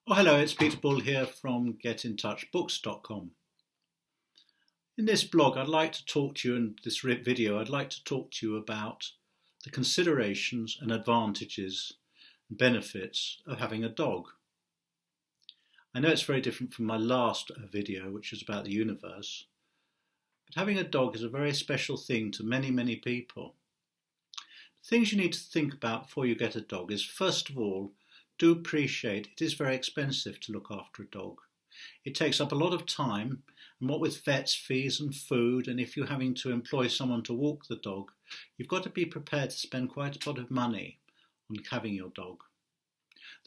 Oh, hello, it's Peter Bull here from GetInTouchBooks.com. In this blog, I'd like to talk to you, in this video, I'd like to talk to you about the considerations and advantages and benefits of having a dog. I know it's very different from my last video, which was about the universe, but having a dog is a very special thing to many, many people. The things you need to think about before you get a dog is, first of all, do appreciate it is very expensive to look after a dog. It takes up a lot of time, and what with vets, fees and food, and if you're having to employ someone to walk the dog, you've got to be prepared to spend quite a lot of money on having your dog.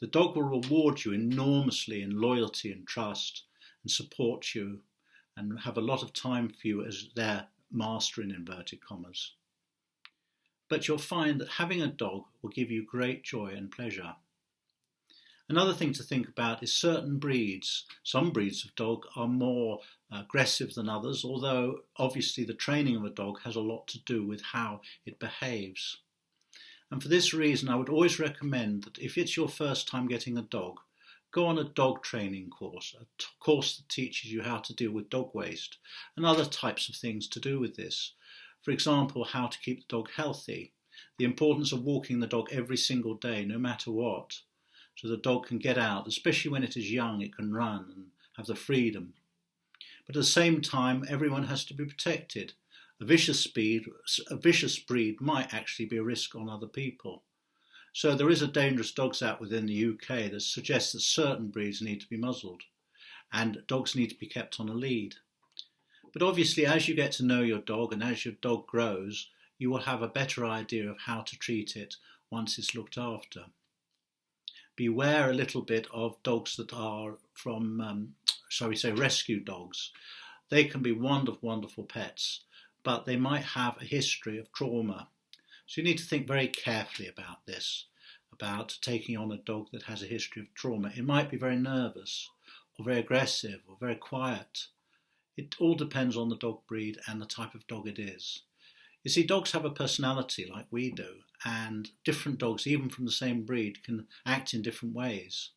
The dog will reward you enormously in loyalty and trust and support you and have a lot of time for you as their master in inverted commas. But you'll find that having a dog will give you great joy and pleasure. Another thing to think about is certain breeds. Some breeds of dog are more aggressive than others, although obviously the training of a dog has a lot to do with how it behaves. And for this reason, I would always recommend that if it's your first time getting a dog, go on a dog training course, a course that teaches you how to deal with dog waste and other types of things to do with this. For example, how to keep the dog healthy, the importance of walking the dog every single day, no matter what, so the dog can get out, especially when it is young, it can run and have the freedom. But at the same time, everyone has to be protected. A vicious breed might actually be a risk on other people. So there is a Dangerous Dogs Act within the UK that suggests that certain breeds need to be muzzled and dogs need to be kept on a lead. But obviously, as you get to know your dog and as your dog grows, you will have a better idea of how to treat it once it's looked after. Beware a little bit of dogs that are from, rescue dogs. They can be wonderful pets, but they might have a history of trauma. So you need to think very carefully about this, about taking on a dog that has a history of trauma. It might be very nervous, or very aggressive, or very quiet. It all depends on the dog breed and the type of dog it is. You see, dogs have a personality like we do, and different dogs, even from the same breed, can act in different ways.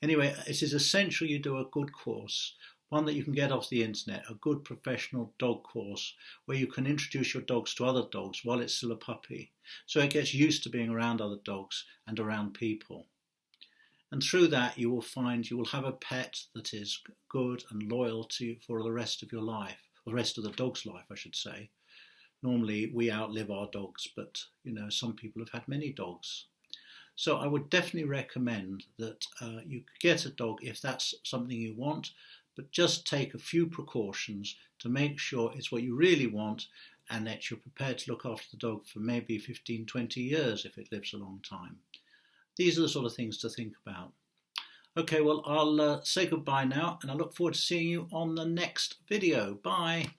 Anyway, it is essential you do a good course, one that you can get off the internet, a good professional dog course where you can introduce your dogs to other dogs while it's still a puppy, so it gets used to being around other dogs and around people. And through that you will find you will have a pet that is good and loyal to you for the rest of your life, or the rest of the dog's life, I should say. Normally we outlive our dogs, but some people have had many dogs. So I would definitely recommend that you get a dog if that's something you want, but just take a few precautions to make sure it's what you really want and that you're prepared to look after the dog for maybe 15, 20 years if it lives a long time. These are the sort of things to think about. Okay, well, I'll say goodbye now and I look forward to seeing you on the next video. Bye.